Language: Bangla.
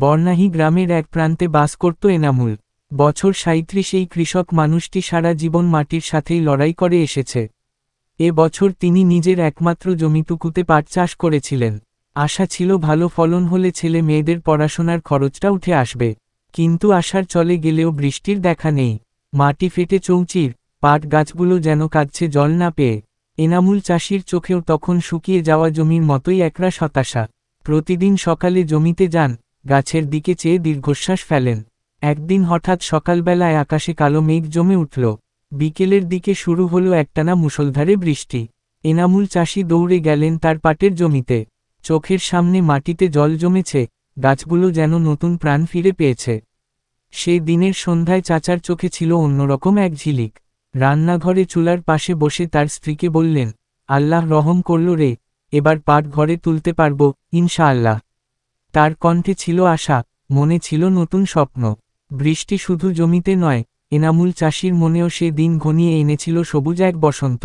বর্ণাহী গ্রামের এক প্রান্তে বাস করত এনামুল। বছর ৩৭ এই কৃষক মানুষটি সারা জীবন মাটির সাথেই লড়াই করে এসেছে। এ বছর তিনি নিজের একমাত্র জমিটুকুতে পাট চাষ করেছিলেন। আশা ছিল ভালো ফলন হলে ছেলে মেয়েদের পড়াশোনার খরচটা উঠে আসবে। কিন্তু আশার চলে গেলেও বৃষ্টির দেখা নেই। মাটি ফেটে চৌচির, পাট গাছগুলো যেন কাঁদছে জল না পেয়ে। এনামুল চাষির চোখেও তখন শুকিয়ে যাওয়া জমির মতোই একরাশ হতাশা। প্রতিদিন সকালে জমিতে যান, গাছের দিকে চেয়ে দীর্ঘশ্বাস ফেলেন। একদিন হঠাৎ সকালবেলায় আকাশে কালো মেঘ জমে উঠল। বিকেলের দিকে শুরু হলো একটানা মুষলধারে বৃষ্টি। এনামুল চাষি দৌড়ে গেলেন তার পাটের জমিতে। চোখের সামনে মাটিতে জল জমেছে, গাছগুলো যেন নতুন প্রাণ ফিরে পেয়েছে। সে দিনের সন্ধ্যায় চাচার চোখে ছিল অন্যরকম এক ঝিলিক। রান্নাঘরে চুলার পাশে বসে তার স্ত্রীকে বললেন, আল্লাহ রহম করল রে, এবার পাট ঘরে তুলতে পারব, ইনশাআল্লাহ। তার কণ্ঠে ছিল আশা, মনে ছিল নতুন স্বপ্ন। বৃষ্টি শুধু জমিতে নয়, এনামুল চাষির মনেও সে দিন ঘনিয়ে এনেছিল সবুজ এক বসন্ত।